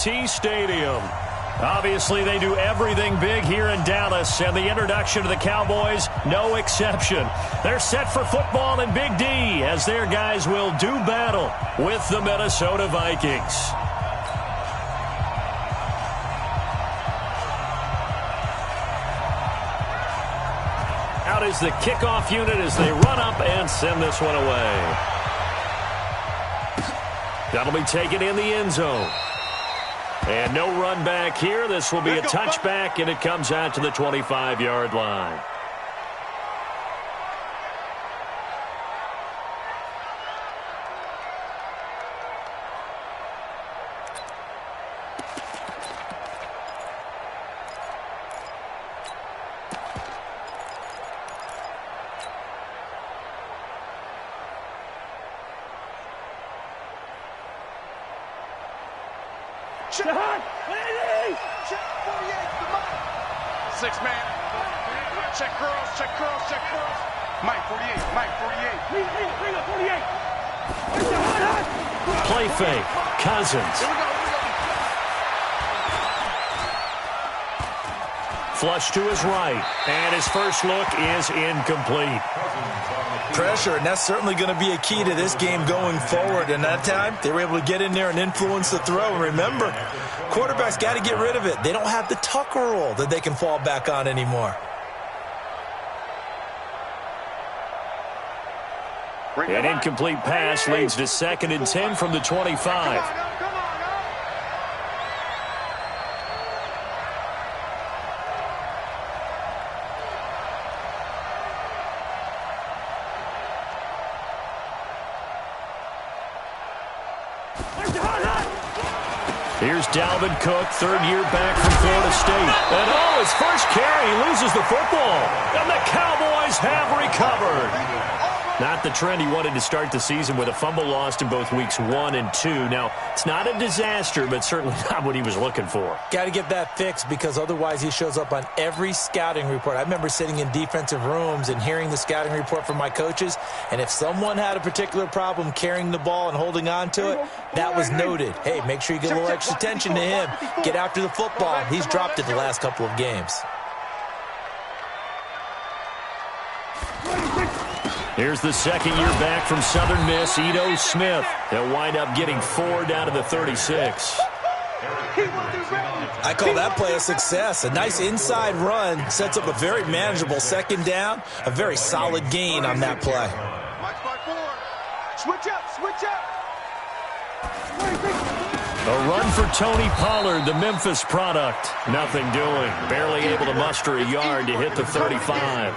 Stadium. Obviously, they do everything big here in Dallas, and the introduction to the Cowboys, no exception. They're set for football in Big D as their guys will do battle with the Minnesota Vikings. Out is the kickoff unit as they run up and send this one away. That'll be taken in the end zone. And no run back here. This will be a touchback, and it comes out to the 25-yard line. Six-man. Check curls, check curls, check curls. Mike 48, Mike 48. Bring up 48. Play fake. Cousins. Flush to his right. And his first look is incomplete. Pressure, and that's certainly going to be a key to this game going forward. And that time, they were able to get in there and influence the throw. And remember, quarterbacks got to get rid of it. They don't have the Tucker rule that they can fall back on anymore. An incomplete pass leads to 2nd and 10 from the 25. Here's Dalvin Cook, third year back from Florida State. And his first carry, he loses the football. And the Cowboys have recovered. Not the trend he wanted to start the season with a fumble lost in both weeks 1 and 2. Now, it's not a disaster, but certainly not what he was looking for. Got to get that fixed because otherwise he shows up on every scouting report. I remember sitting in defensive rooms and hearing the scouting report from my coaches, and if someone had a particular problem carrying the ball and holding on to it, that was noted. Hey, make sure you get a little extra attention to him. Get after the football. He's dropped it the last couple of games. Here's the second year back from Southern Miss, Ito Smith. They'll wind up getting 4 down to the 36. I call that play a success. A nice inside run sets up a very manageable second down. A very solid gain on that play. Switch up, switch up. A run for Tony Pollard, the Memphis product. Nothing doing. Barely able to muster a yard to hit the 35.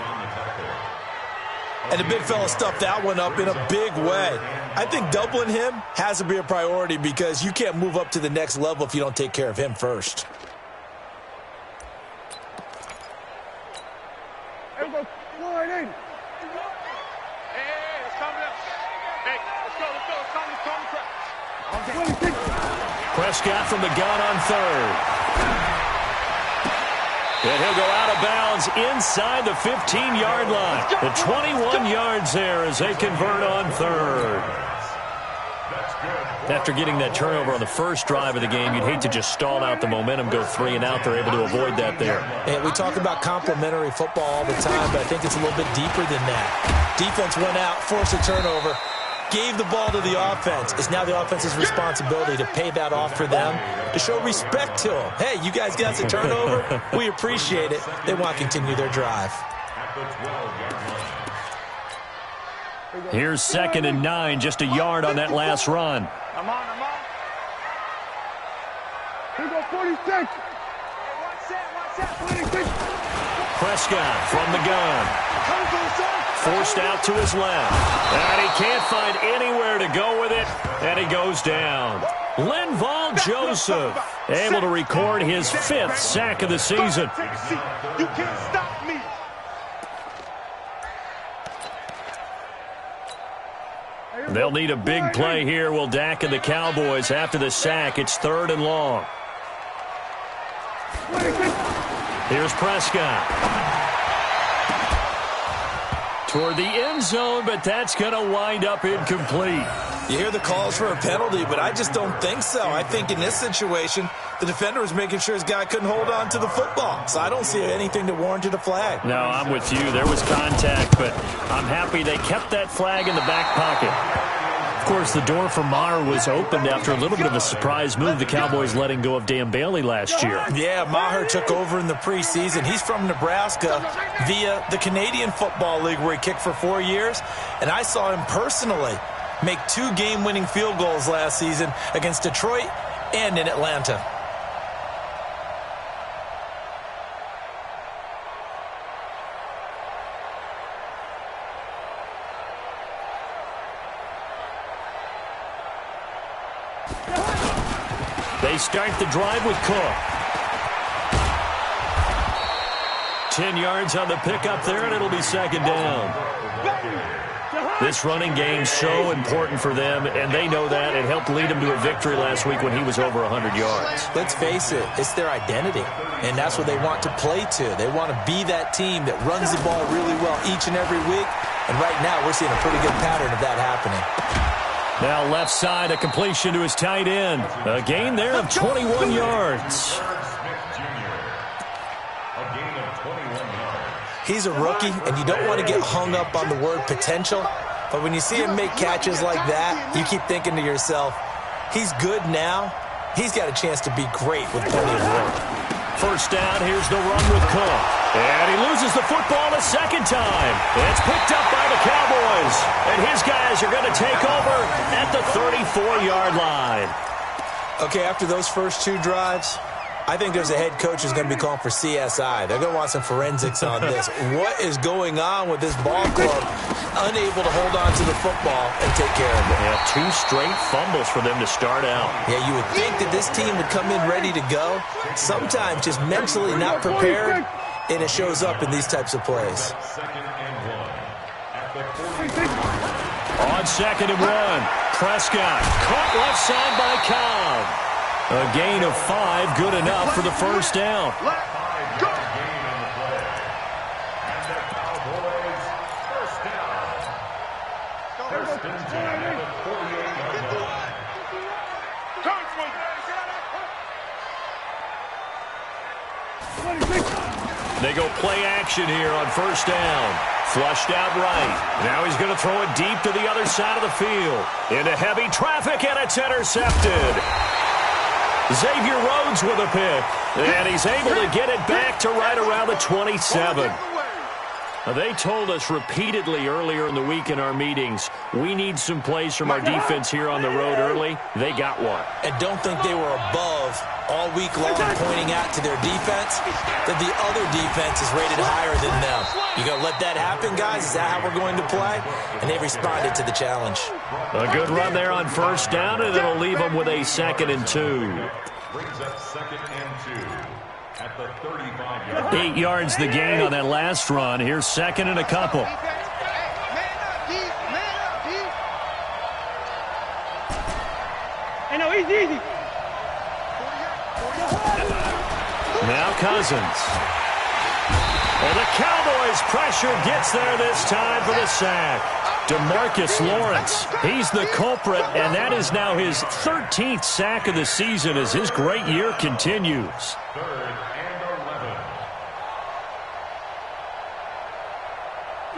And the big fella stuffed that one up in a big way. I think doubling him has to be a priority because you can't move up to the next level if you don't take care of him first. Prescott from the gun on third. And he'll go out of bounds inside the 15-yard line. The 21 yards there as they convert on third. After getting that turnover on the first drive of the game, you'd hate to just stall out the momentum, go 3 and out. They're able to avoid that there. And we talk about complementary football all the time, but I think it's a little bit deeper than that. Defense went out, forced a turnover, gave the ball to the offense. It's now the offense's responsibility to pay that off for them, to show respect to them. Hey, you guys got the turnover. We appreciate it. They want to continue their drive. Here's 2nd and 9, just a yard on that last run. I'm on. Here go 46. Prescott from the gun. Forced out to his left. And he can't find anywhere to go with it. And he goes down. Linval Joseph able to record his 5th sack of the season. You can't stop me. They'll need a big play here. Will Dak and the Cowboys after the sack. It's 3rd and long. Here's Prescott. Toward the end zone, but that's going to wind up incomplete. You hear the calls for a penalty, but I just don't think so. I think in this situation, the defender was making sure his guy couldn't hold on to the football. So I don't see anything that warranted a flag. No, I'm with you. There was contact, but I'm happy they kept that flag in the back pocket. Of course, the door for Maher was opened after a little bit of a surprise move, the Cowboys letting go of Dan Bailey last year. Yeah, Maher took over in the preseason. He's from Nebraska via the Canadian Football League, where he kicked for 4 years. And I saw him personally make 2 game-winning field goals last season against Detroit and in Atlanta. They start the drive with Cook. 10 yards on the pickup there, and it'll be second down. This running game's so important for them, and they know that. It helped lead them to a victory last week when he was over 100 yards. Let's face it, it's their identity, and that's what they want to play to. They want to be that team that runs the ball really well each and every week, and right now we're seeing a pretty good pattern of that happening. Now left side, a completion to his tight end. A gain there of 21 yards. He's a rookie, and you don't want to get hung up on the word potential. But when you see him make catches like that, you keep thinking to yourself, he's good now. He's got a chance to be great with plenty of work. First down, here's the run with Cook. And he loses the football a second time. It's picked up by the Cowboys. And his guys are going to take over at the 34-yard line. Okay, after those first 2 drives, I think there's a head coach who's going to be calling for CSI. They're going to want some forensics on this. What is going on with this ball club? Unable to hold on to the football and take care of it. Yeah, 2 straight fumbles for them to start out. Yeah, you would think that this team would come in ready to go. Sometimes just mentally not prepared, and it shows up in these types of plays. On 2nd and 1, Prescott caught left side by Cobb. A gain of 5, good enough for the first down. They go play action here on first down. Flushed out right. Now he's going to throw it deep to the other side of the field. Into heavy traffic, and it's intercepted. Xavier Rhodes with a pick, and he's able to get it back to right around the 27. They told us repeatedly earlier in the week in our meetings, we need some plays from our defense here on the road early. They got one. And don't think they were above all week long pointing out to their defense that the other defense is rated higher than them. You going to let that happen, guys? Is that how we're going to play? And they responded to the challenge. A good run there on first down, and it'll leave them with a 2nd and 2. Brings up 2nd and 2. At the 35-yard line. 8 yards the gain on that last run. Here's 2nd and a couple. Easy. Now Cousins. And the Cowboys' pressure gets there this time for the sack. DeMarcus Lawrence, he's the culprit, and that is now his 13th sack of the season as his great year continues. 3rd and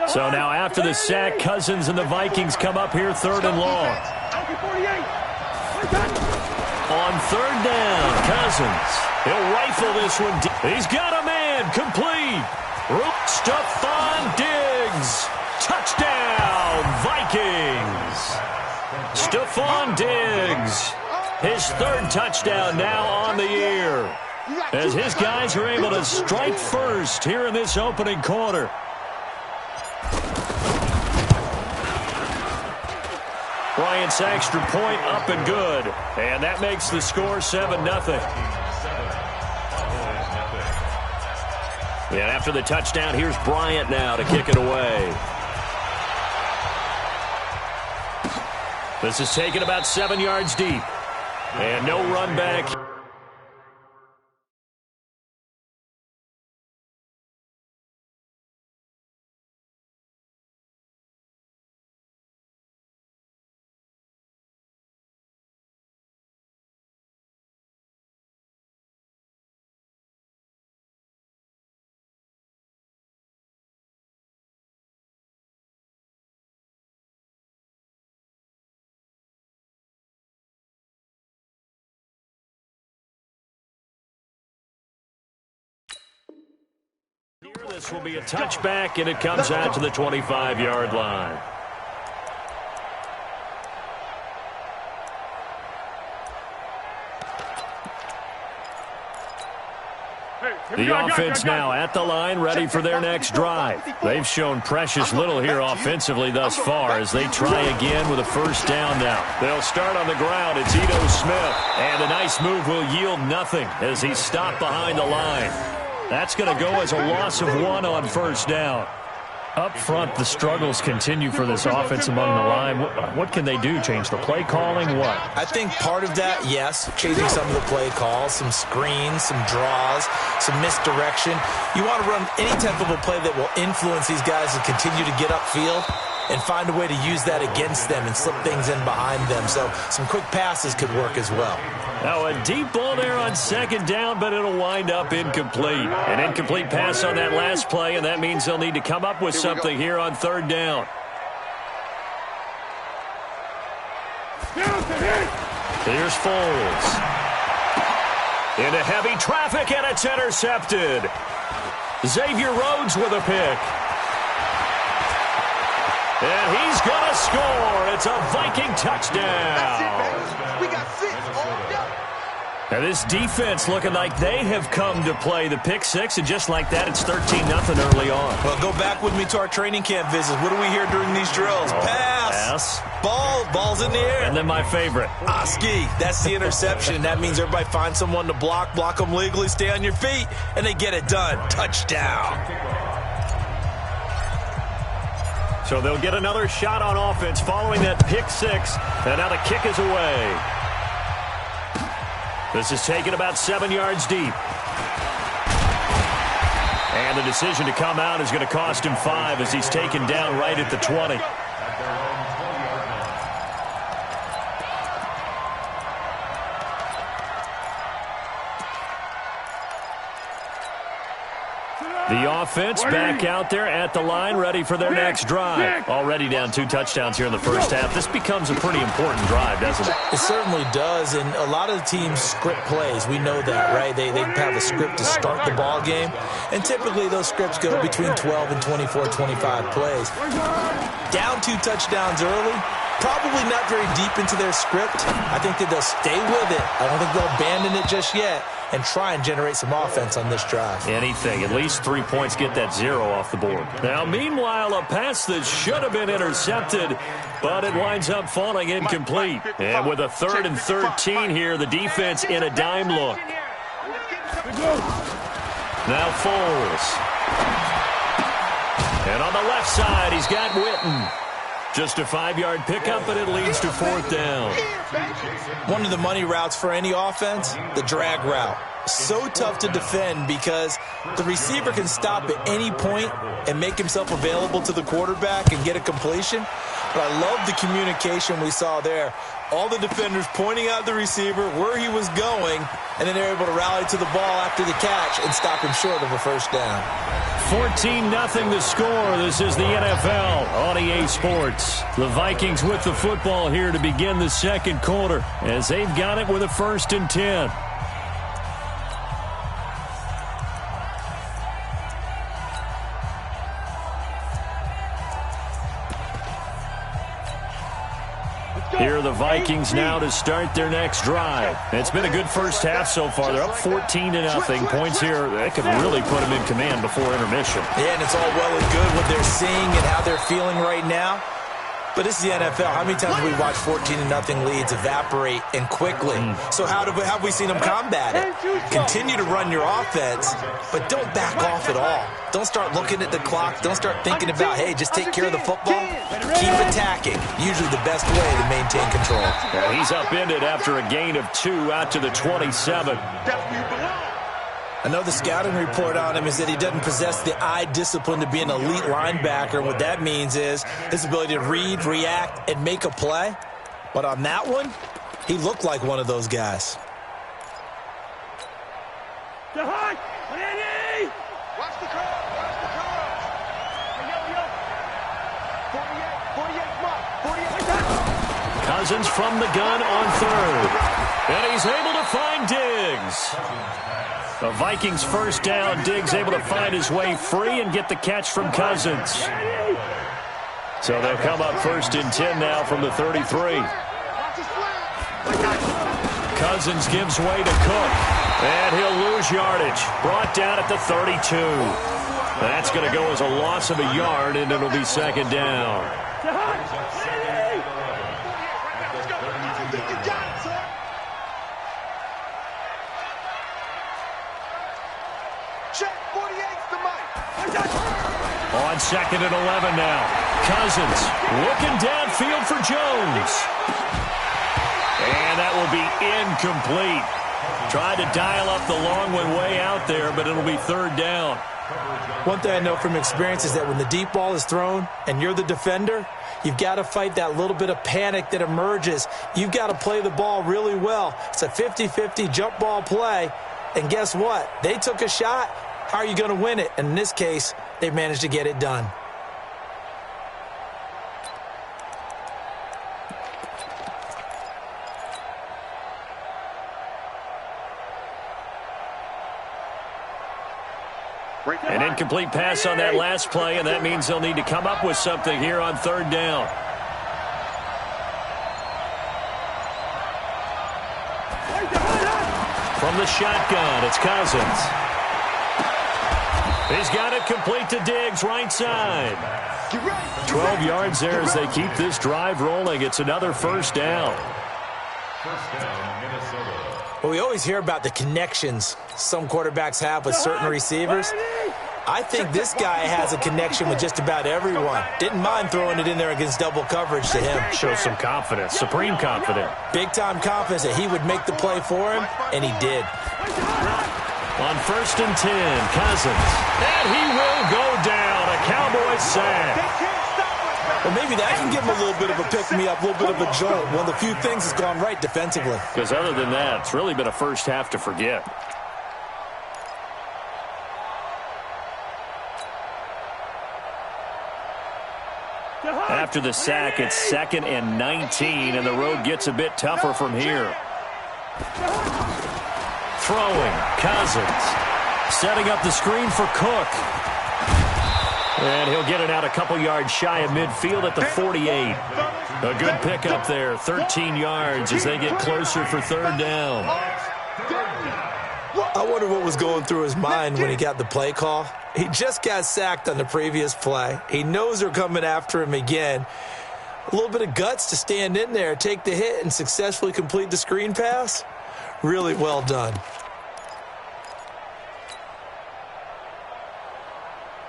11. So now after the sack, Cousins and the Vikings come up here 3rd and long. On 3rd down, Cousins. He'll rifle this one deep. He's got a man, complete. Stephon Diggs. Touchdown, Vikings. Stephon Diggs. His 3rd touchdown now on the year, as his guys are able to strike first here in this opening quarter. Bryant's extra point up and good, and that makes the score 7-0. And after the touchdown, here's Bryant now to kick it away. This is taken about 7 yards deep, and no run back. This will be a touchback, and it comes out to the 25-yard line. The offense now at the line, ready for their next drive. They've shown precious little here offensively thus far as they try again with a first down now. They'll start on the ground. It's Ito Smith. And a nice move will yield nothing as he's stopped behind the line. That's going to go as a loss of 1 on first down. Up front, the struggles continue for this offense among the line. What can they do? Change the play calling? What? I think part of that, yes, changing some of the play calls, some screens, some draws, some misdirection. You want to run any type of a play that will influence these guys to continue to get upfield and find a way to use that against them and slip things in behind them. So some quick passes could work as well. Now a deep ball there on second down, but it'll wind up incomplete. An incomplete pass on that last play, and that means they'll need to come up with something here on third down. Here's Foles. Into heavy traffic, and it's intercepted. Xavier Rhodes with a pick. And he's going to score. It's a Viking touchdown. That's it, baby. We got 6 all day. Now this defense looking like they have come to play. The pick 6, and just like that, it's 13-0 early on. Well, go back with me to our training camp visits. What do we hear during these drills? Pass. Ball's in the air. And then my favorite. Oski, that's the interception. That means everybody finds someone to block them legally, stay on your feet, and they get it done. Touchdown. So they'll get another shot on offense following that pick 6. And now the kick is away. This is taken about 7 yards deep. And the decision to come out is going to cost him 5 as he's taken down right at the 20. The offense back out there at the line, ready for their next drive. Already down 2 touchdowns here in the first half. This becomes a pretty important drive, doesn't it? It certainly does, and a lot of the teams script plays. We know that, right? They have a script to start the ball game, and typically those scripts go between 12 and 24, 25 plays. Down 2 touchdowns early, probably not very deep into their script. I think that they'll stay with it. I don't think they'll abandon it just yet and try and generate some offense on this drive. Anything. At least 3 points, get that 0 off the board. Now, meanwhile, a pass that should have been intercepted, but it winds up falling incomplete. And with a 3rd and 13 here, the defense in a dime look. Now Foles. And on the left side, he's got Witten. Just a 5-yard pickup, but it leads to 4th down. One of the money routes for any offense, the drag route. So tough to defend because the receiver can stop at any point and make himself available to the quarterback and get a completion. But I love the communication we saw there. All the defenders pointing out the receiver, where he was going, and then they're able to rally to the ball after the catch and stop him short of a first down. 14-0 the score. This is the NFL on EA Sports. The Vikings with the football here to begin the second quarter as they've got it with a 1st and 10. Here are the Vikings now to start their next drive. It's been a good first half so far. They're up 14-0. Points here, that could really put them in command before intermission. Yeah, and it's all well and good what they're seeing and how they're feeling right now. But this is the NFL. How many times have we watched 14-0 leads evaporate and quickly? So how have we seen them combat it? Continue to run your offense, but don't back off at all. Don't start looking at the clock. Don't start thinking about, hey, just take care of the football. Keep attacking. Usually the best way to maintain control. Well, he's upended after a gain of 2 out to the 27. I know the scouting report on him is that he doesn't possess the eye discipline to be an elite linebacker. What that means is his ability to read, react, and make a play. But on that one, he looked like one of those guys. Watch the curve. Watch the curve. 48, Cousins from the gun on 3rd. And he's able to find Diggs. The Vikings first down. Diggs able to find his way free and get the catch from Cousins. So they'll come up 1st and 10 now from the 33. Cousins gives way to Cook. And he'll lose yardage. Brought down at the 32. That's going to go as a loss of a yard, and it'll be 2nd down. On 2nd and 11 now. Cousins looking downfield for Jones. And that will be incomplete. Tried to dial up the long one way out there, but it'll be 3rd down. One thing I know from experience is that when the deep ball is thrown and you're the defender, you've got to fight that little bit of panic that emerges. You've got to play the ball really well. It's a 50-50 jump ball play. And guess what? They took a shot. How are you going to win it? And in this case, they've managed to get it done. An incomplete pass on that last play, and that means they'll need to come up with something here on 3rd down. From the shotgun, it's Cousins. He's got it complete to Diggs, right side. 12 yards there as they keep this drive rolling. It's another 1st down. Well, we always hear about the connections some quarterbacks have with certain receivers. I think this guy has a connection with just about everyone. Didn't mind throwing it in there against double coverage to him. Shows some confidence, supreme confidence. Big-time confidence that he would make the play for him, and he did. On 1st and 10, Cousins. And he will go down. A Cowboys sack. Well, maybe that can give him a little bit of a pick-me-up, a little bit of a jolt. One of the few things that's gone right defensively. Because other than that, it's really been a first half to forget. After the sack, it's 2nd and 19, and the road gets a bit tougher from here. Throwing, Cousins. Setting up the screen for Cook. And he'll get it out a couple yards shy of midfield at the 48. A good pickup there, 13 yards as they get closer for 3rd down. I wonder what was going through his mind when he got the play call. He just got sacked on the previous play. He knows they're coming after him again. A little bit of guts to stand in there, take the hit, and successfully complete the screen pass. Really well done.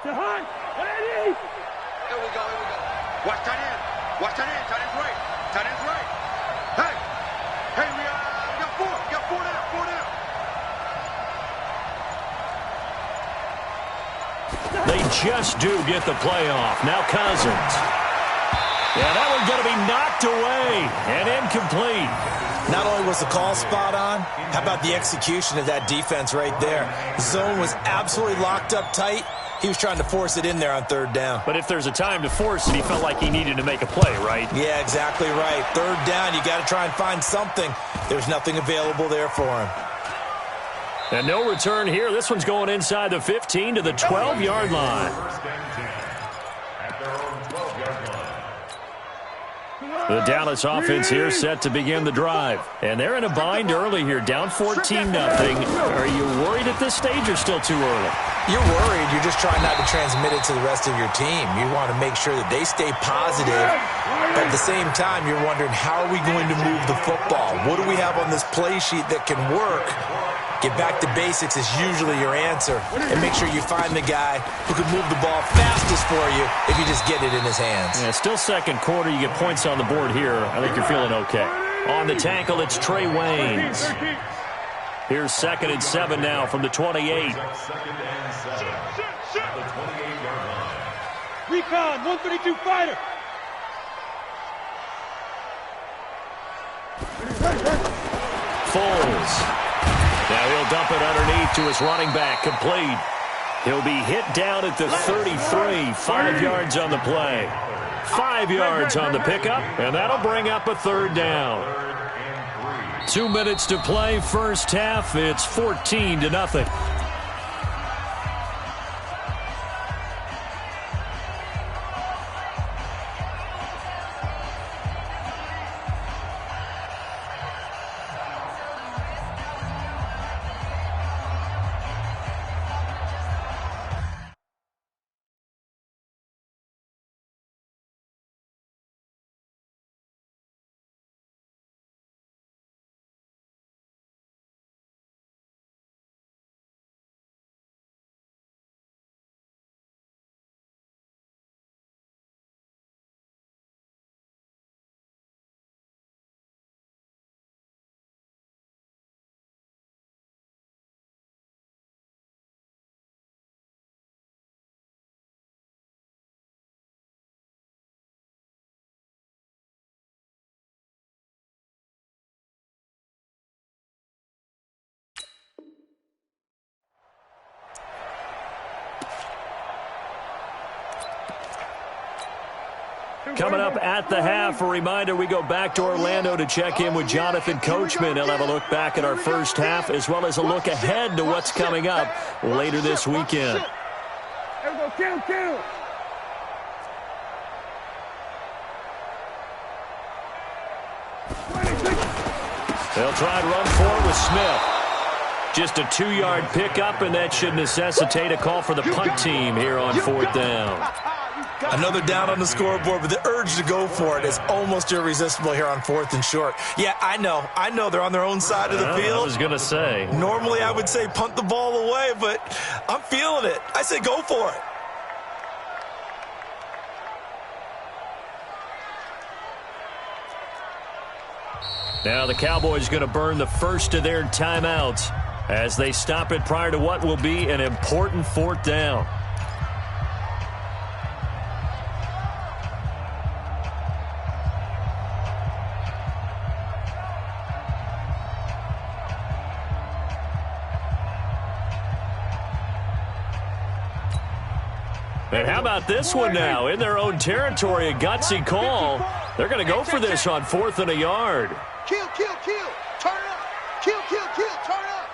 Here we go. Watch tight end. Watch tight end. Tight end's right. Tight end's right. Hey, we got 4. We got 4 down. 4 down. They just do get the play off. Now Cousins. Yeah, that one's going to be knocked away and incomplete. Not only was the call spot on, how about the execution of that defense right there? Zone was absolutely locked up tight. He was trying to force it in there on 3rd down. But if there's a time to force it, he felt like he needed to make a play, right? Yeah, exactly right. 3rd down, you got to try and find something. There's nothing available there for him. And no return here. This one's going inside the 15 to the 12-yard line. The Dallas offense here set to begin the drive. And they're in a bind early here, down 14-0. Are you worried at this stage or still too early? You're worried. You're just trying not to transmit it to the rest of your team. You want to make sure that they stay positive. But at the same time, you're wondering, how are we going to move the football? What do we have on this play sheet that can work? Get back to basics is usually your answer. And make sure you find the guy who can move the ball fastest for you if you just get it in his hands. Yeah, still 2nd quarter. You get points on the board here. I think you're feeling okay. On the tackle, it's Trey Waynes. Here's 2nd and 7 now from the 28. Recon, 132 fighter. Foles. Now he'll dump it underneath to his running back, complete. He'll be hit down at the 33, 5 yards on the play. 5 yards on the pickup, and that'll bring up a 3rd down. 2 minutes to play, first half. It's 14-0. Coming up at the half, a reminder, we go back to Orlando to check in with Jonathan Coachman. He'll have a look back at our first half as well as a look ahead to what's coming up later this weekend. There we go, kill. They'll try and run forward with Smith. Just a 2-yard pickup, and that should necessitate a call for the punt team here on fourth down. Another down on the scoreboard, but the urge to go for it is almost irresistible here on 4th and short. Yeah, I know they're on their own side of the field. I was going to say. Normally I would say punt the ball away, but I'm feeling it. I say go for it. Now the Cowboys going to burn the first of their timeouts as they stop it prior to what will be an important fourth down. And how about this one now? In their own territory, a gutsy call. They're going to go for this on 4th and a yard. Kill. Turn up. Kill. Turn up.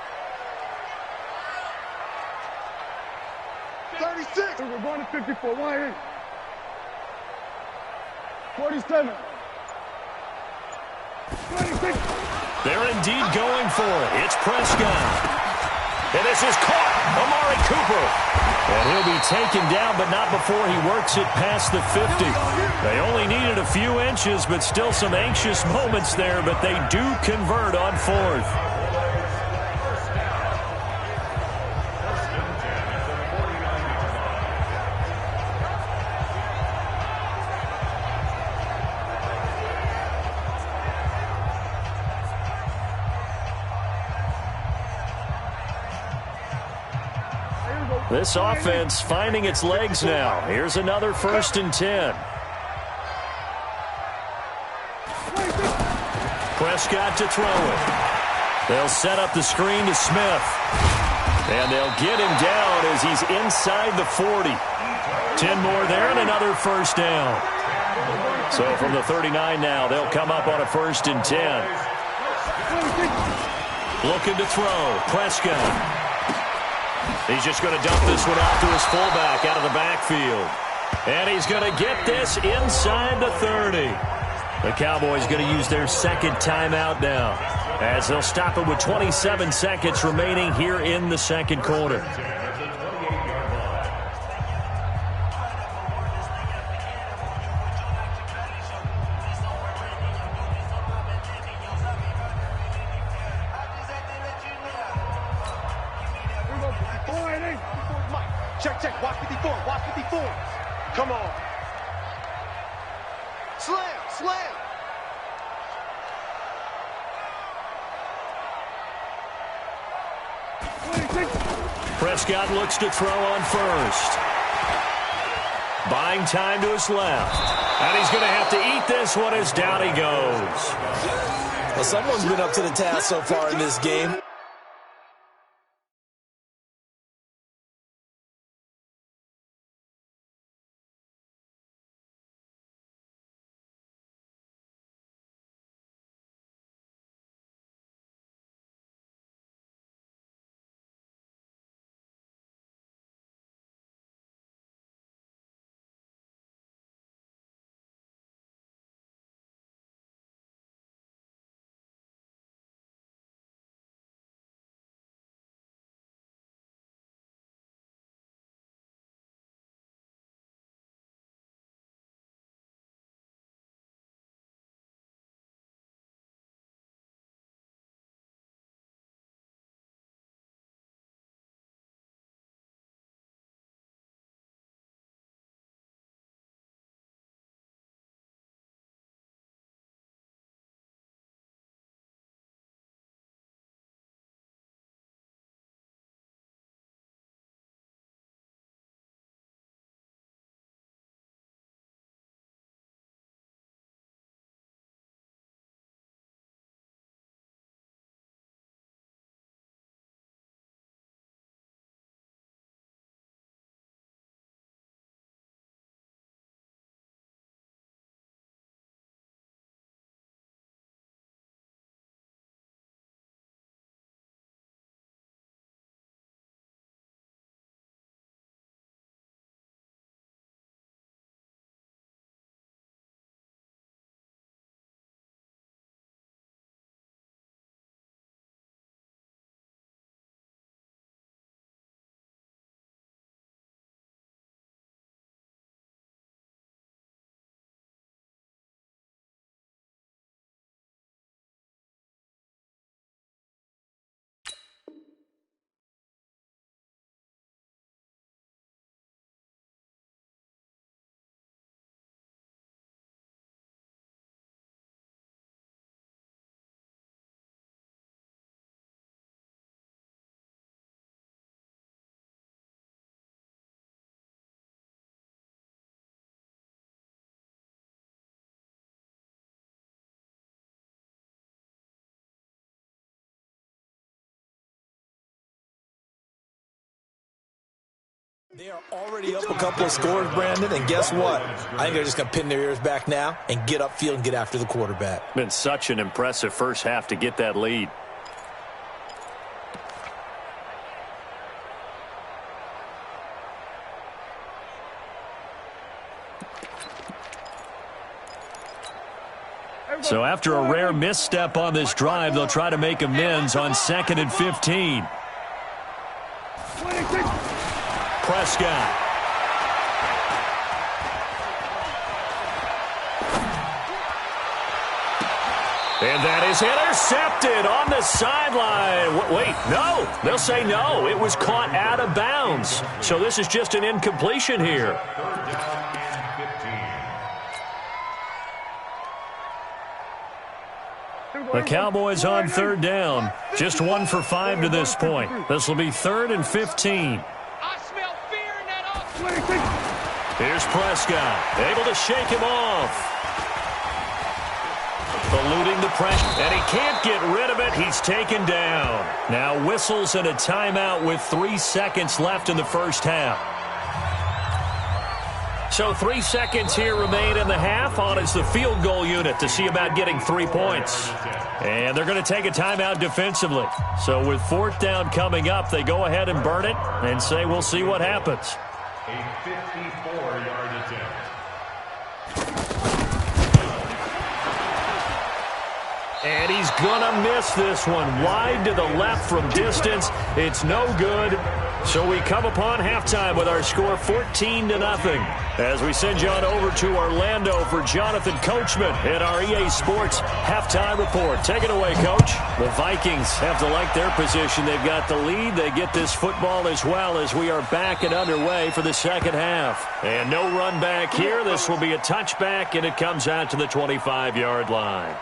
36. We're going to 54. 1 47. 26. They're indeed going for it. It's Prescott. And this is caught. Amari Cooper. And he'll be taken down, but not before he works it past the 50. They only needed a few inches, but still some anxious moments there, but they do convert on 4th. This offense finding its legs now. Here's another 1st and 10. Prescott to throw it. They'll set up the screen to Smith. And they'll get him down as he's inside the 40. 10 more there and another 1st down. So from the 39 now, they'll come up on a 1st and 10. Looking to throw. Prescott. He's just going to dump this one off to his fullback out of the backfield. And he's going to get this inside the 30. The Cowboys going to use their second timeout now as they'll stop it with 27 seconds remaining here in the second quarter. Check. Watch 54. Come on. Slam. Prescott looks to throw on 1st. Buying time to his left. And he's going to have to eat this one as down he goes. Well, someone's been up to the task so far in this game. They are already up a couple of scores, Brandon, and guess what? I think they're just going to pin their ears back now and get upfield and get after the quarterback. Been such an impressive first half to get that lead. So after a rare misstep on this drive, they'll try to make amends on 2nd and 15. Prescott. And that is intercepted on the sideline. Wait, no. They'll say no. It was caught out of bounds. So this is just an incompletion here. The Cowboys on 3rd down. Just 1 for 5 to this point. This will be 3rd and 15. I smell fear in that offense. Here's Prescott, able to shake him off. Eluding the pressure, and he can't get rid of it. He's taken down. Now whistles and a timeout with 3 seconds left in the first half. So 3 seconds here remain in the half. On is the field goal unit to see about getting 3 points. And they're going to take a timeout defensively. So with 4th down coming up, they go ahead and burn it and say we'll see what happens. A 54-yard attempt. And he's going to miss this one. Wide to the left from distance. It's no good. So we come upon halftime with our score 14-0. As we send you on over to Orlando for Jonathan Coachman at our EA Sports halftime report. Take it away, Coach. The Vikings have to like their position. They've got the lead. They get this football as well as we are back and underway for the second half. And no run back here. This will be a touchback, and it comes out to the 25-yard line.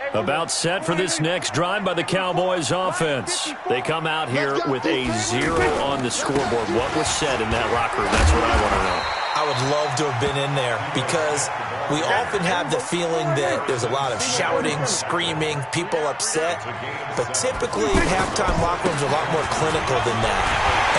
About set for this next drive by the Cowboys offense. They come out here with a 0 on the scoreboard. What was said in that locker room? That's what I want to know. I would love to have been in there because we often have the feeling that there's a lot of shouting, screaming, people upset. But typically, halftime locker rooms are a lot more clinical than that.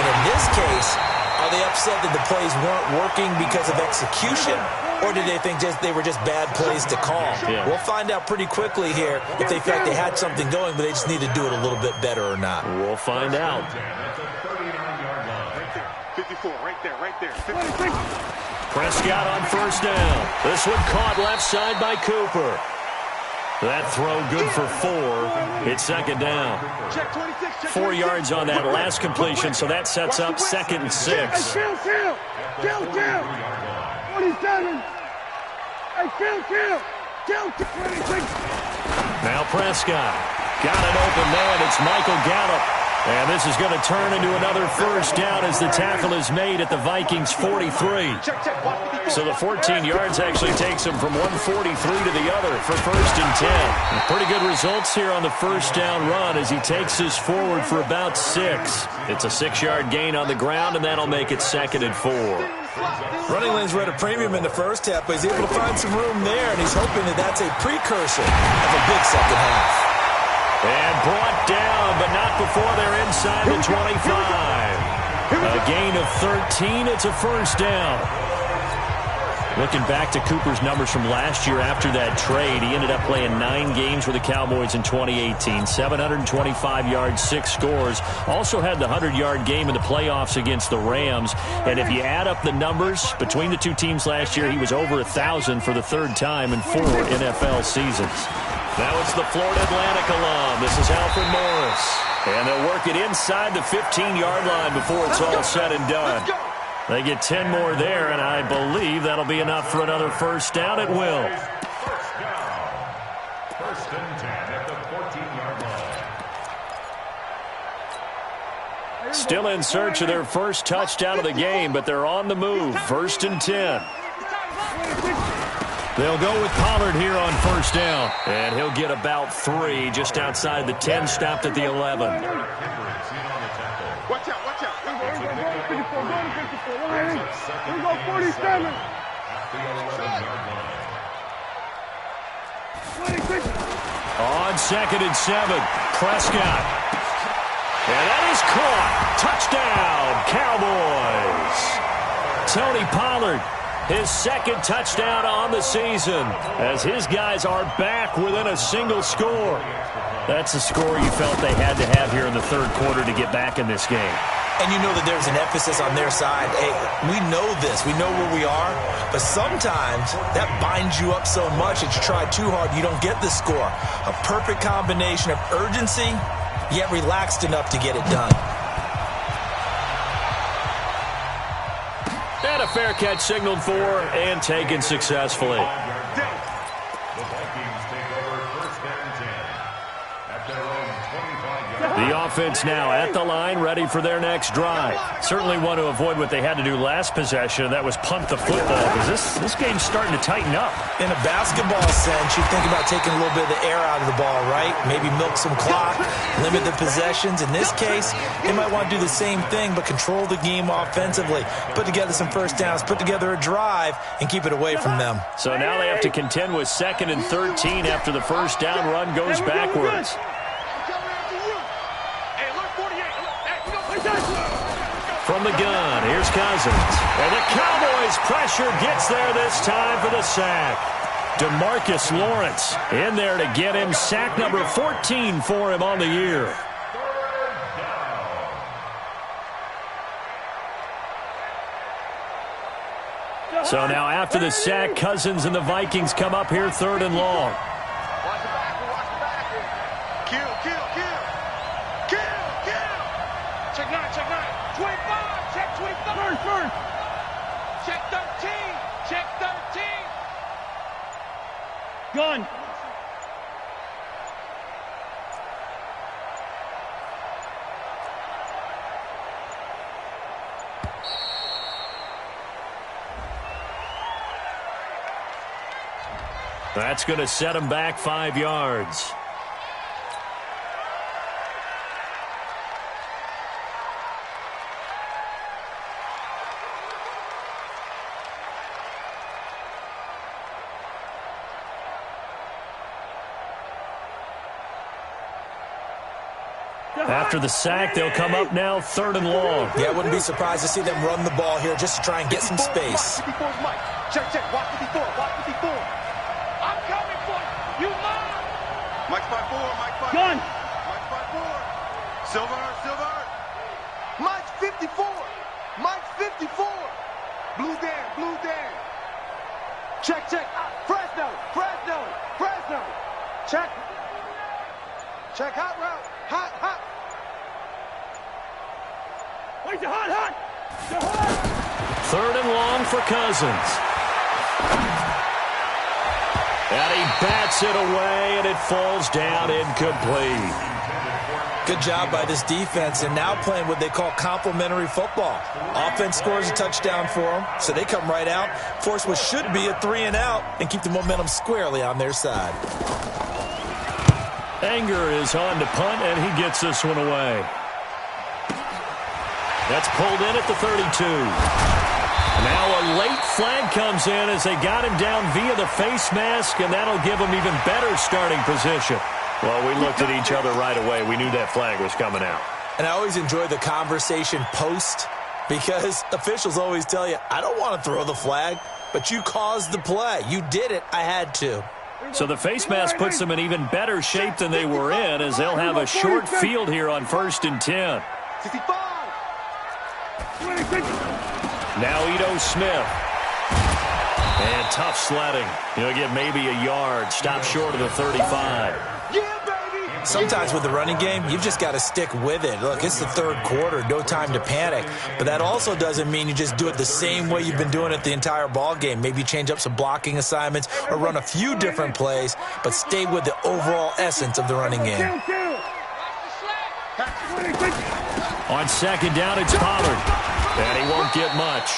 And in this case, are they upset that the plays weren't working because of execution? Or did they think they were just bad plays to call? Yeah. We'll find out pretty quickly here if they felt they had something going, but they just need to do it a little bit better or not. We'll find out. That's a 39-yard line. Right there. 54, right there. 26. Prescott on 1st down. This one caught left side by Cooper. That throw good for 4. It's 2nd down. Check 26. Check 4 yards on that last completion, so that sets up 2nd and 6. Hey, kill. 27. Hey, kill. 26. Now Prescott. Got an open man. It's Michael Gallup. And this is going to turn into another 1st down as the tackle is made at the Vikings 43. So the 14 yards actually takes him from 143 to the other for 1st and 10. And pretty good results here on the 1st down run as he takes us forward for about 6. It's a 6-yard gain on the ground, and that'll make it 2nd and 4. Running lanes were at a premium in the first half, but he's able to find some room there, and he's hoping that that's a precursor of a big second half. And brought down, but not before they're inside the 25. A gain of 13. It's a 1st down. Looking back to Cooper's numbers from last year after that trade, he ended up playing 9 games with the Cowboys in 2018. 725 yards, 6 scores. Also had the 100-yard game in the playoffs against the Rams. And if you add up the numbers between the two teams last year, he was over 1,000 for the 3rd time in 4 NFL seasons. Now it's the Florida Atlantic alum. This is Alfred Morris. And they'll work it inside the 15-yard line before it's all said and done. They get 10 more there, and I believe that'll be enough for another 1st down. It will. 1st and 10 at the 14-yard line. Still in search of their first touchdown of the game, but they're on the move. 1st and 10. They'll go with Pollard here on 1st down. And he'll get about 3 just outside the 10, stopped at the 11. Watch out, watch out. Here we go, 54, go to 54. Here we go, 47. At the 11-yard line. 26. On 2nd and 7, Prescott. And that is caught. Touchdown, Cowboys. Tony Pollard, his 2nd touchdown on the season, as his guys are back within a single score. That's the score you felt they had to have here in the 3rd quarter to get back in this game. And you know that there's an emphasis on their side. Hey, we know this. We know where we are. But sometimes that binds you up so much that you try too hard, you don't get the score. A perfect combination of urgency, yet relaxed enough to get it done. And a fair catch signaled for and taken successfully. The Vikings take over 1st and 10 at their own 25-yard. The offense now at the line, ready for their next drive. Certainly want to avoid what they had to do last possession, and that was punt the football, because this game's starting to tighten up. In a basketball sense, you think about taking a little bit of the air out of the ball, right? Maybe milk some clock, limit the possessions. In this case, they might want to do the same thing, but control the game offensively. Put together some first downs, put together a drive, and keep it away from them. So now they have to contend with 2nd and 13 after the first down run goes backwards. From the gun, here's Cousins. And the Cowboys' pressure gets there this time for the sack. DeMarcus Lawrence in there to get him sack number 14 for him on the year. So now after the sack, Cousins and the Vikings come up here 3rd and long. Watch the back, watch the back. Kill, kill, kill. Kill, kill. Check 9, check 9. 25, check 25. First. Check 13, check 13. Gun. That's going to set him back 5 yards. After the sack, they'll come up now 3rd and long. Yeah, I wouldn't be surprised to see them run the ball here just to try and get some space. 54's Mike. Check, check. Watch 54, watch 54. I'm coming for you. You mine. Mike's by 4, Mike's by 4. Gun. Mike's by 4. Silver, silver. Mike's 54. Mike's 54. Blue Dan, blue Dan. Check, check. Fresno, Fresno, Fresno. Check. Check hot route. Hot, hot. Where's the hot? The hot. 3rd and long for Cousins. And he bats it away, and it falls down incomplete. Good job by this defense, and now playing what they call complementary football. Offense scores a touchdown for them, so they come right out, force what should be a 3 and out, and keep the momentum squarely on their side. Anger is on to punt, and he gets this one away. That's pulled in at the 32. Now a late flag comes in as they got him down via the face mask, and that'll give him even better starting position. Well, we looked at each other right away. We knew that flag was coming out. And I always enjoy the conversation post, because officials always tell you, I don't want to throw the flag, but you caused the play. You did it. I had to. So the face mask puts them in even better shape than they were in, as they'll have a short field here on 1st and 10. 65. Now Ito Smith. And tough sledding. He'll get maybe a yard. Stop short of the 35. Yeah, baby. Sometimes with the running game, you've just got to stick with it. Look, it's the 3rd quarter. No time to panic. But that also doesn't mean you just do it the same way you've been doing it the entire ball game. Maybe change up some blocking assignments or run a few different plays, but stay with the overall essence of the running game. On 2nd down, it's Pollard. And he won't get much.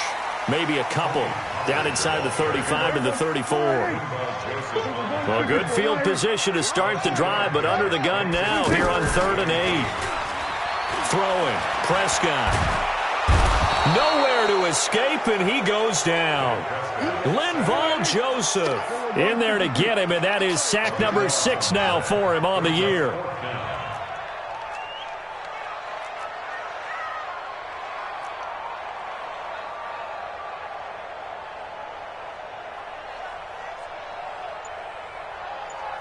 Maybe a couple. Down inside the 35 to the 34. Well, good field position to start the drive, but under the gun now here on 3rd and 8. throwing. Prescott. Nowhere to escape, and he goes down. Linval Joseph in there to get him, and that is sack number 6 now for him on the year.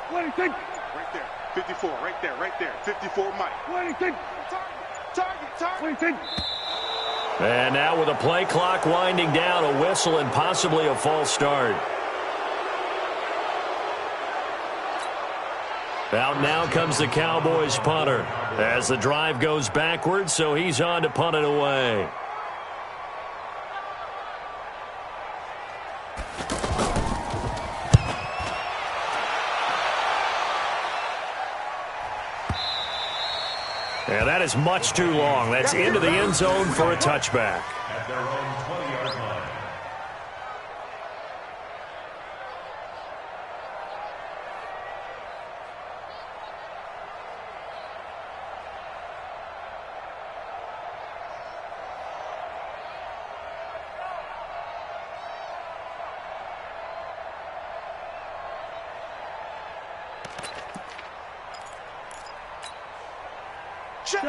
Right there. 54, right there. 54, Mike. Target. And now with a play clock winding down, a whistle and possibly a false start. Out now comes the Cowboys punter as the drive goes backwards, so he's on to punt it away. And that is much too long. That's into the end zone for a touchback. At their own 20-yard line.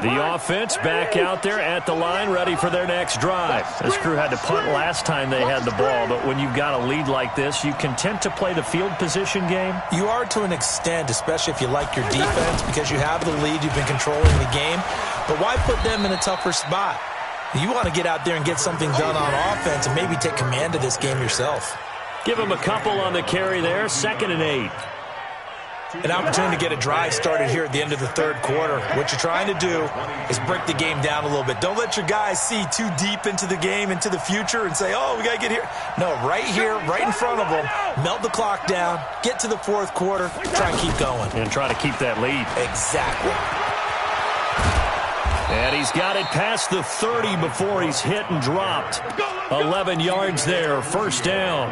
The offense back out there at the line, ready for their next drive. This crew had to punt last time they had the ball, but when you've got a lead like this, you content to play the field position game? You are to an extent, especially if you like your defense, because you have the lead, you've been controlling the game. But why put them in a tougher spot? You want to get out there and get something done on offense and maybe take command of this game yourself. Give them a couple on the carry there, 2nd and 8. An opportunity to get a drive started here at the end of the third quarter. What you're trying to do is break the game down a little bit. Don't let your guys see too deep into the game, into the future, and say, oh, we got to get here. No, right here, right in front of them, melt the clock down, get to the fourth quarter, try and keep going. And try to keep that lead. Exactly. And he's got it past the 30 before he's hit and dropped. 11 yards there, first down.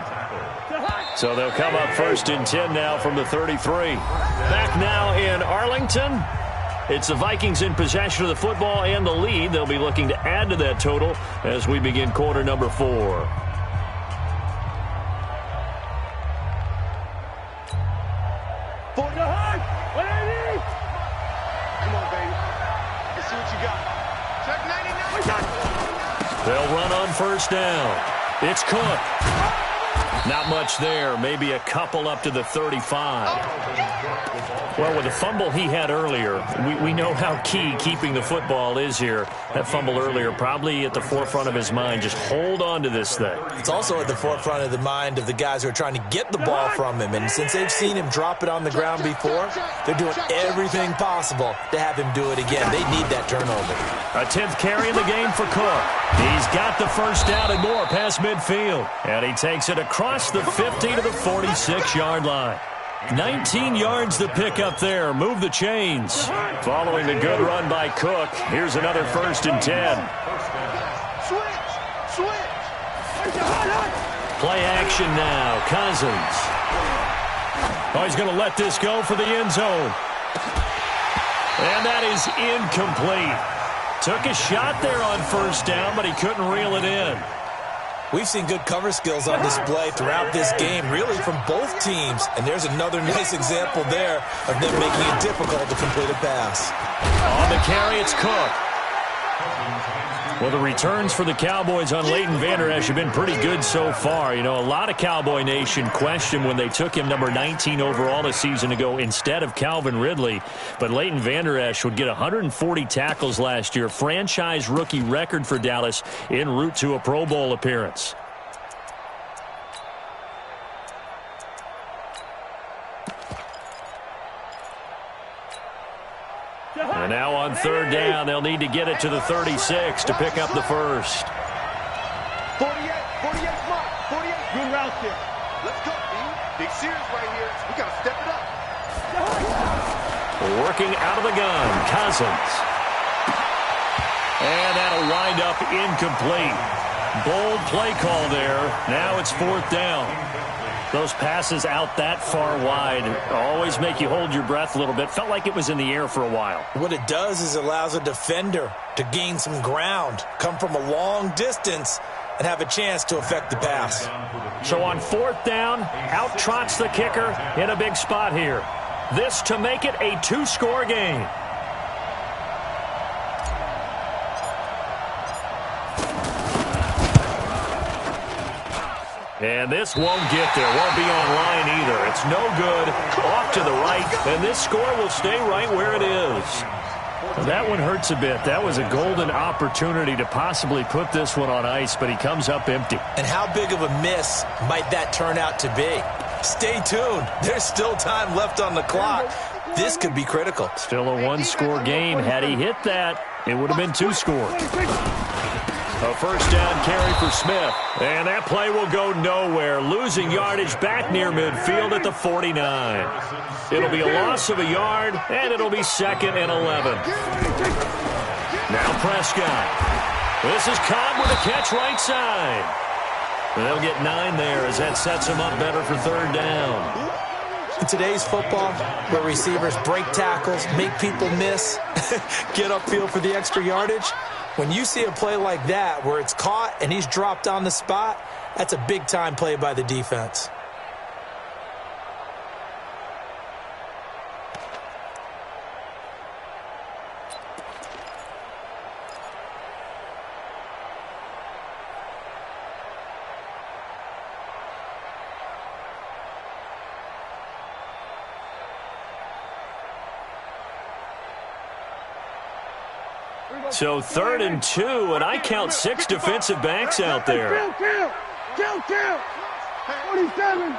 So they'll come up 1st and 10 now from the 33. Back now in Arlington. It's the Vikings in possession of the football and the lead. They'll be looking to add to that total as we begin quarter number 4. Come on, baby. Let's see what you got. Check 99. They'll run on first down. It's Cook. Not much there, maybe a couple up to the 35. Well, with the fumble he had earlier, we know how key keeping the football is here. That fumble earlier probably at the forefront of his mind. Just hold on to this thing. It's also at the forefront of the mind of the guys who are trying to get the ball from him. And since they've seen him drop it on the ground before, they're doing everything possible to have him do it again. They need that turnover. A 10th carry in the game for Cook. He's got the first down and more past midfield. And he takes it across the 50 to the 46-yard line. 19 yards to pick up there. Move the chains. Following the good run by Cook, here's another 1st and 10. Switch. Play action now. Cousins. Oh, he's going to let this go for the end zone. And that is incomplete. Took a shot there on first down, but he couldn't reel it in. We've seen good cover skills on display throughout this game, really from both teams. And there's another nice example there of them making it difficult to complete a pass. On the carry, it's Cook. Well, the returns for the Cowboys on Leighton Vander Esch have been pretty good so far. You know, a lot of Cowboy Nation questioned when they took him number 19 overall a season ago instead of Calvin Ridley. But Leighton Vander Esch would get 140 tackles last year, franchise rookie record for Dallas en route to a Pro Bowl appearance. And now on third down, they'll need to get it to the 36 to pick up the first. 48, mark. 48. Good route here. Let's go, B. Big series right here. We got to step it up. Working out of the gun, Cousins. And that'll wind up incomplete. Bold play call there. Now it's 4th down. Those passes out that far wide always make you hold your breath a little bit. Felt like it was in the air for a while. What it does is it allows a defender to gain some ground, come from a long distance, and have a chance to affect the pass. So on 4th down, out trots the kicker in a big spot here. This to make it a 2-score game. And this won't get there. Won't be online either. It's no good. Off to the right. And this score will stay right where it is. Well, that one hurts a bit. That was a golden opportunity to possibly put this one on ice, but he comes up empty. And how big of a miss might that turn out to be? Stay tuned. There's still time left on the clock. This could be critical. Still a 1-score game. Had he hit that, it would have been 2 scores. A 1st down carry for Smith. And that play will go nowhere. Losing yardage back near midfield at the 49. It'll be a loss of a yard, and it'll be 2nd and 11. Now Prescott. This is Cobb with a catch right side. And they'll get 9 there as that sets him up better for 3rd down. In today's football, where receivers break tackles, make people miss, get upfield for the extra yardage, when you see a play like that where it's caught and he's dropped on the spot, that's a big-time play by the defense. So 3rd and 2, and I count 6 defensive backs out there. Count. 47.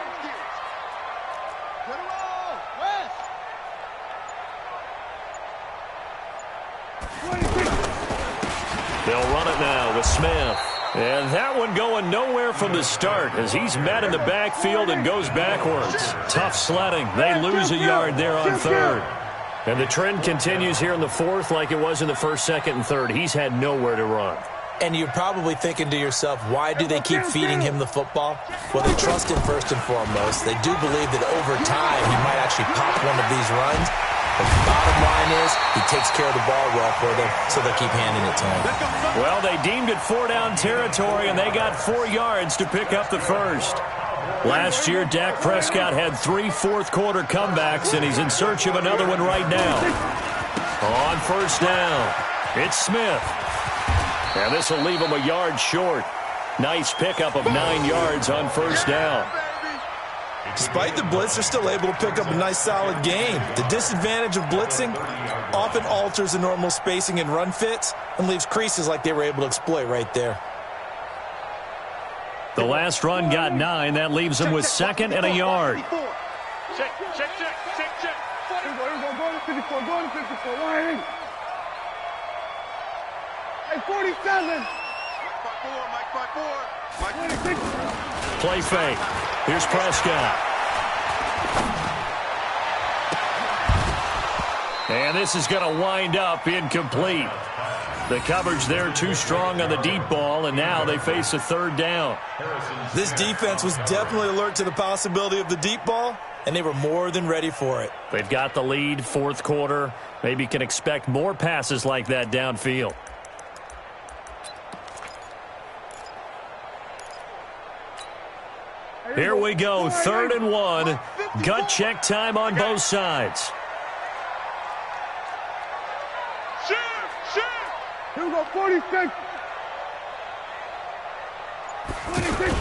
They'll run it now with Smith. And that one going nowhere from the start as he's met in the backfield and goes backwards. Tough sledding. They lose a yard there on 3rd. And the trend continues here in the 4th like it was in the 1st, 2nd, and 3rd. He's had nowhere to run. And you're probably thinking to yourself, why do they keep feeding him the football? Well, they trust him first and foremost. They do believe that over time he might actually pop one of these runs. But the bottom line is he takes care of the ball well for them, so they'll keep handing it to him. Well, they deemed it 4-down territory, and they got 4 yards to pick up the first. Last year, Dak Prescott had 3 fourth-quarter comebacks, and he's in search of another one right now. On 1st down, it's Smith. And this will leave him a yard short. Nice pickup of 9 yards on 1st down. Despite the blitz, they're still able to pick up a nice, solid gain. The disadvantage of blitzing often alters the normal spacing and run fits and leaves creases like they were able to exploit right there. The last run got 9. That leaves him with 2nd and a yard. Check. Here we go. Going to 54. Line. Hey, 47. Mike 4. Play fake. Here's Prescott. And this is going to wind up incomplete. The coverage there too strong on the deep ball, and now they face a 3rd down. This defense was definitely alert to the possibility of the deep ball, and they were more than ready for it. They've got the lead, 4th quarter. Maybe can expect more passes like that downfield. Here we go, 3rd and 1. Gut check time on both sides. Here we go, 46. 26.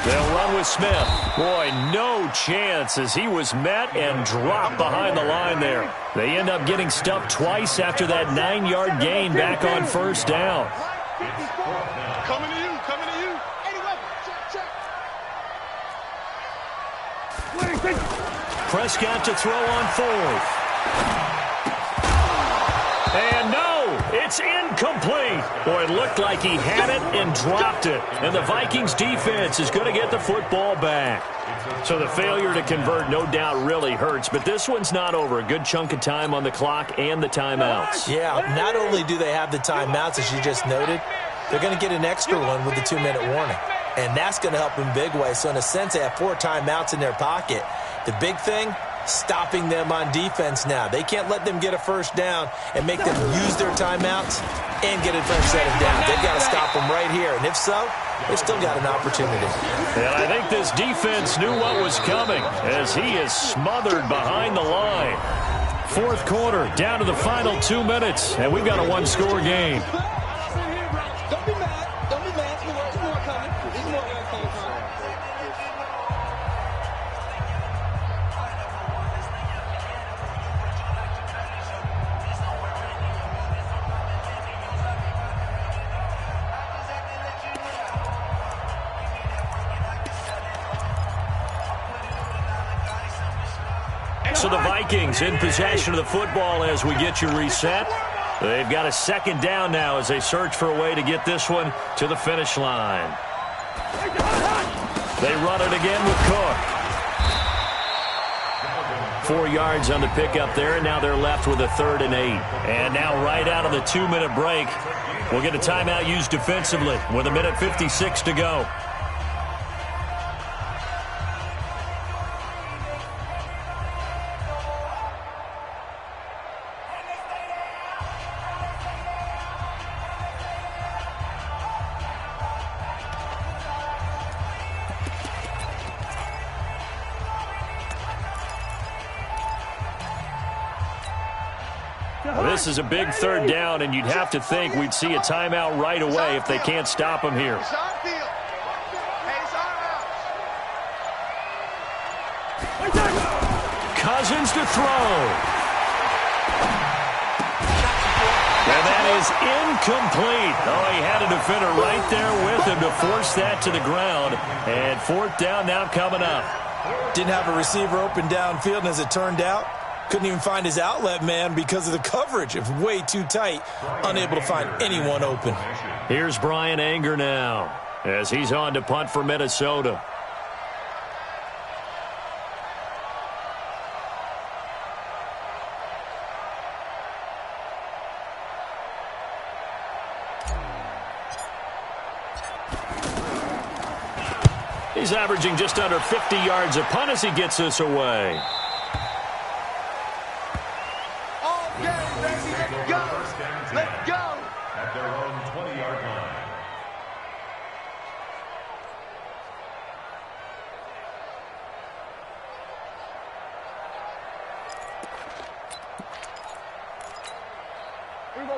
They'll run with Smith. Boy, no chance as he was met and dropped behind the line there. They end up getting stuffed twice after that 9-yard gain back on 1st down. Coming to you. Prescott to throw on 4th. And no, it's incomplete. Boy, it looked like he had it and dropped it. And the Vikings defense is going to get the football back. So the failure to convert no doubt really hurts, but this one's not over. A good chunk of time on the clock and the timeouts. Yeah, not only do they have the timeouts, as you just noted, they're going to get an extra one with the 2-minute warning. and that's going to help in big way. So in a sense, they have 4 timeouts in their pocket. The big thing, stopping them on defense now. They can't let them get a first down and make them use their timeouts and get a first set of downs. They've got to stop them right here. And if so, they've still got an opportunity. And I think this defense knew what was coming as he is smothered behind the line. Fourth quarter, down to the final 2 minutes, and we've got a one-score game. Don't be mad. Don't be mad. There's more coming. There's more coming. So the Vikings in possession of the football as we get you reset. They've got a second down now as they search for a way to get this one to the finish line. They run it again with Cook. 4 yards on the pickup there, and now they're left with a 3rd and 8. And now right out of the 2-minute break, we'll get a timeout used defensively with 1:56 to go. This is a big 3rd down, and you'd have to think we'd see a timeout right away if they can't stop him here. Cousins to throw. And that is incomplete. Oh, he had a defender right there with him to force that to the ground. And 4th down now coming up. Didn't have a receiver open downfield, and as it turned out, couldn't even find his outlet man because of the coverage. It was way too tight, unable to find anyone open. Here's Brian Anger now as he's on to punt for Minnesota. He's averaging just under 50 yards a punt as he gets this away. Let's go! At their own 20-yard line.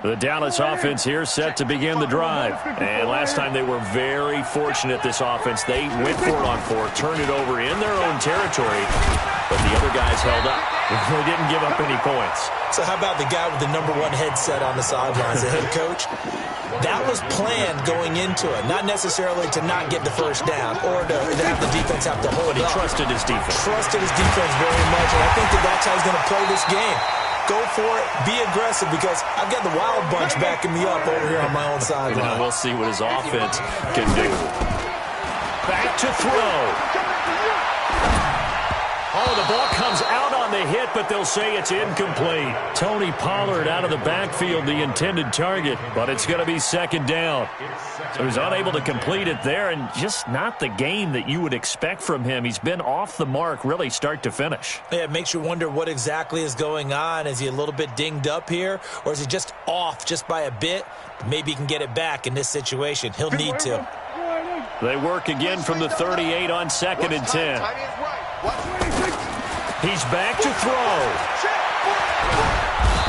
The Dallas offense here set to begin the drive. And last time they were very fortunate, this offense. They went for it on 4, turned it over in their own territory, but the other guys held up. They didn't give up any points. So how about the guy with the #1 headset on the sidelines, the head coach? That was planned going into it, not necessarily to not get the first down or to have the defense have to hold But he up. trusted his defense. Trusted his defense very much, and I think that's how he's going to play this game. Go for it, be aggressive, because I've got the Wild Bunch backing me up over here on my own sideline. We'll see what his offense can do. Back to throw. Oh, the ball comes out on the hit, but they'll say it's incomplete. Tony Pollard out of the backfield, the intended target, but it's going to be 2nd down. So he's unable to complete it there, and just not the game that you would expect from him. He's been off the mark really start to finish. Yeah, it makes you wonder what exactly is going on. Is he a little bit dinged up here, or is he just off just by a bit? Maybe he can get it back in this situation. He'll need to. They work again from the 38 on 2nd and 10. He's back to throw.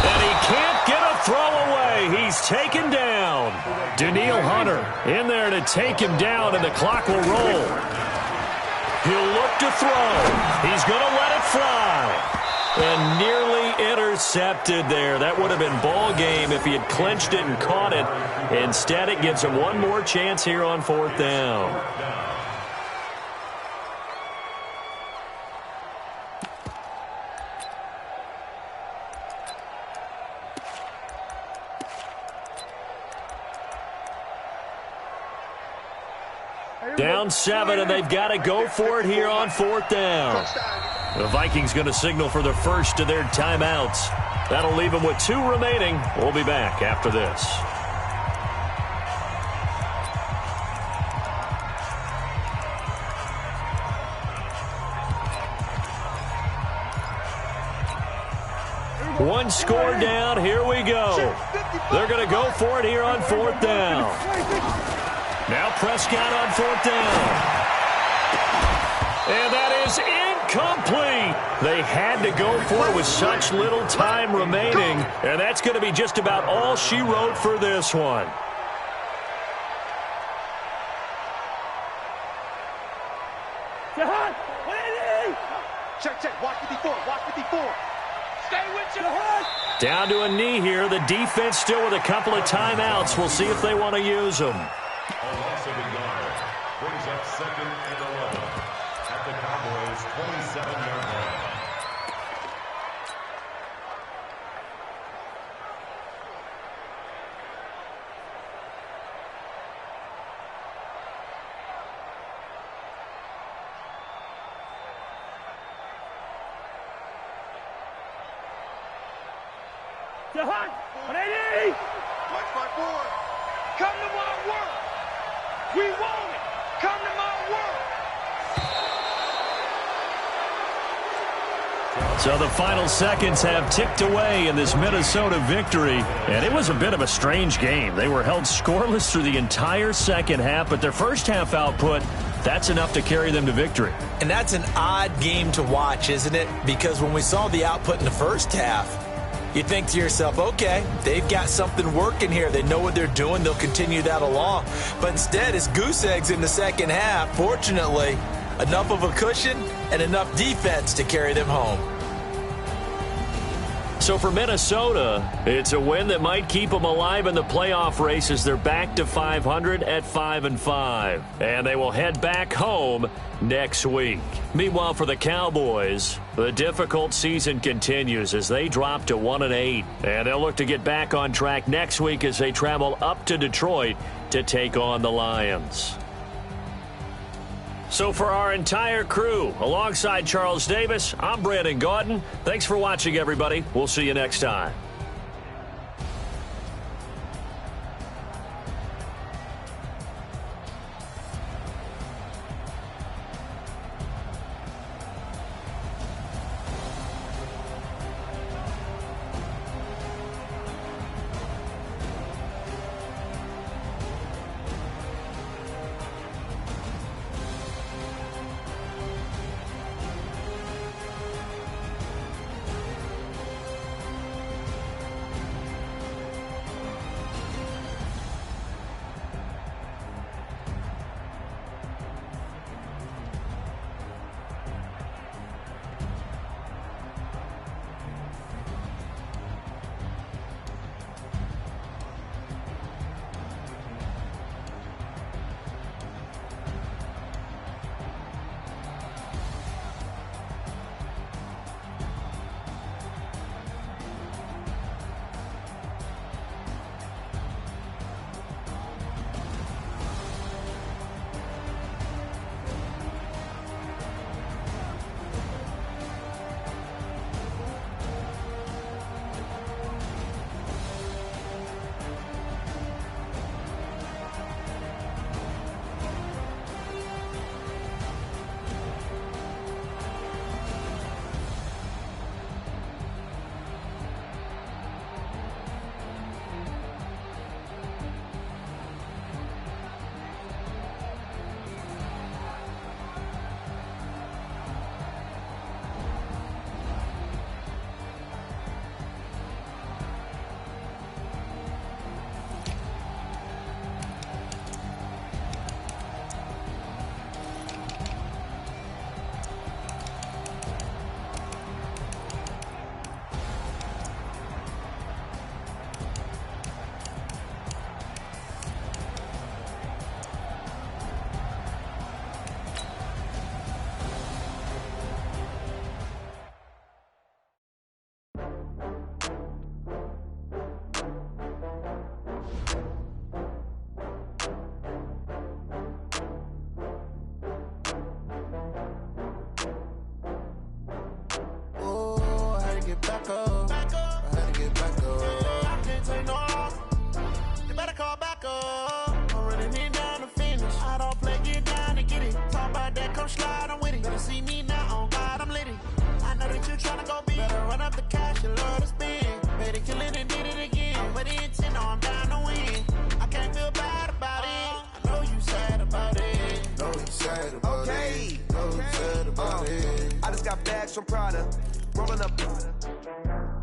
And he can't get a throw away. He's taken down. Daniil Hunter in there to take him down, and the clock will roll. He'll look to throw. He's going to let it fly. And nearly intercepted there. That would have been ball game if he had clinched it and caught it. Instead, it gives him one more chance here on 4th down. Down 7, and they've got to go for it here on 4th down. The Vikings going to signal for the first of their timeouts. That'll leave them with 2 remaining. We'll be back after this. one score down. Here we go. They're going to go for it here on 4th down. Now Prescott on 4th down. And that is incomplete. They had to go for it with such little time remaining. And that's going to be just about all she wrote for this one. Check. Watch 54. Watch 54. Stay with your head. Down to a knee here. The defense still with a couple of timeouts. We'll see if they want to use them. A loss of a yard brings up 2nd and 11 at the Cowboys' 27-yard line. Jahan, 180. Watch my board. Come to my work. We want it. Come to my work. So the final seconds have ticked away in this Minnesota victory, and it was a bit of a strange game. They were held scoreless through the entire second half, but their first half output, that's enough to carry them to victory. And that's an odd game to watch, isn't it? Because when we saw the output in the first half, you think to yourself, okay, they've got something working here. They know what they're doing. They'll continue that along. But instead, it's goose eggs in the second half. Fortunately, enough of a cushion and enough defense to carry them home. So for Minnesota, it's a win that might keep them alive in the playoff race as they're back to 500 at 5-5. And they will head back home next week. Meanwhile, for the Cowboys, the difficult season continues as they drop to 1-8. And they'll look to get back on track next week as they travel up to Detroit to take on the Lions. So for our entire crew, alongside Charles Davis, I'm Brandon Gaudin. Thanks for watching, everybody. We'll see you next time. some Prada. Rolling up,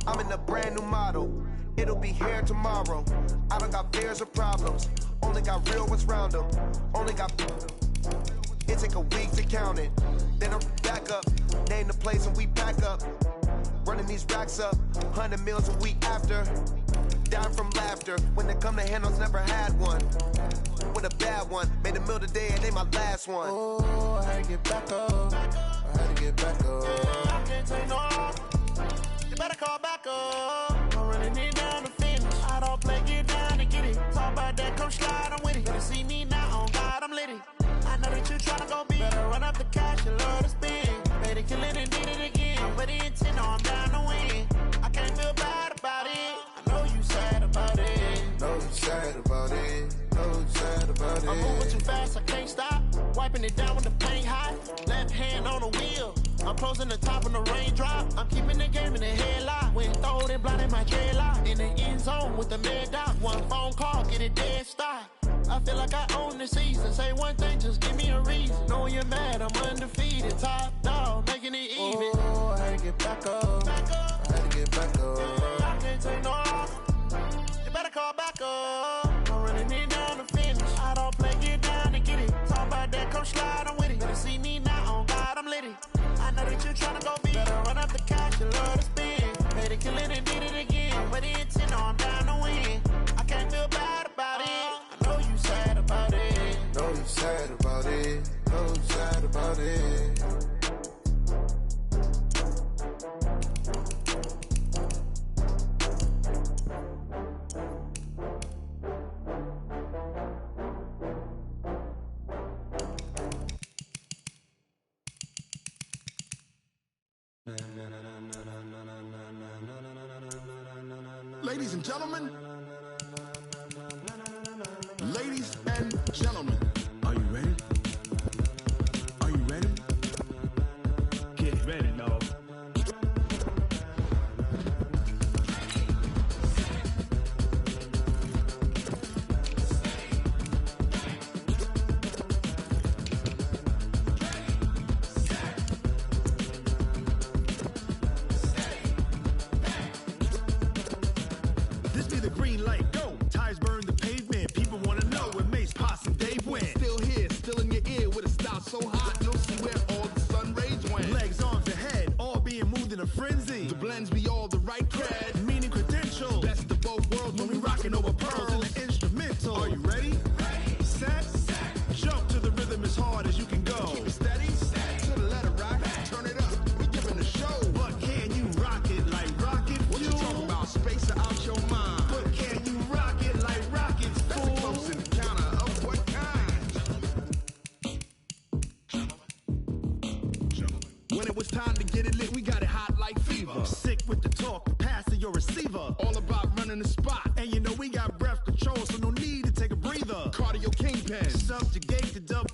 I'm in a brand new model. It'll be here tomorrow. I don't got fears or problems. Only got real ones round them. Only got. It take a week to count it. Then I'm back up. Name the place and we pack up. Running these racks up. 100 meals a week after. Dying from laughter. When it come to handles, never had one. With a bad one. Made a meal today and they my last one. Oh, I had to get back up. I had to get back up. I can't take no off. You better call back up. I'm running it down to finish. I don't play, get down to get it. Talk about that, come slide, I'm with it. Better see me now, on God, I'm litty. I know that you tryna go big. Better run up the cash, you love to spend. Better kill it and did it again. I'm ready and 10, no, I'm down to win. I can't feel bad about it. I know you sad about it. Know you sad about it. Know you sad about it. I'm moving too fast, I can't stop. Wiping it down with the paint hot. Left hand on the wheel. I'm closing the top on the raindrop. I'm keeping the game in the headlock. When throwed and blinded my dreadlock. In the end zone with the mad dot. One phone call, get it dead stop. I feel like I own the season. Say one thing, just give me a reason. Knowing you're mad, I'm undefeated. Top dog, making it even. Oh, I had to get back up. I had to get back up. I can't take no off. You better call back up. I'm running it down to finish. I don't play, get down to get it. Talk about that, come slide, I'm with it. Better see me now, on God, I'm litty. I know that you tryna go big. Better run up the cash, you love to spend. Better kill it and did it again. But it's 10, no, I'm down to win. I can't feel bad about it. I know you sad about it. Know you sad about it. Know you sad about it. Ladies and gentlemen, ladies and gentlemen, are you ready? Are you ready? Get ready, dog. This be the green light, go. Tires burn the pavement. People wanna know where Mace, Posse, and Dave went. Still here, still in your ear with a style so hot, you'll see where all the sun rays went. Legs, arms, and head, all being moved in a frenzy. The blends be all the right cred, meaning credentials. Best of both worlds when we rockin' over pearls in the instrumental. Are you ready? Ready. Set. Jump to the rhythm as hard as you can go. Keep it steady. To the letter rock. Turn it up. We giving the show. But can you rock it like rocket fuel? What you talking about? Space out your mind. But can you rock it like rockets, fool? That's a close encounter of what kind? When it was time to get it lit, we got it hot like fever. Sick with the talk, pass to your receiver. All about running the spot. And you know we got breath control, so no need to take a breather. Cardio kingpin. Subjugate the dub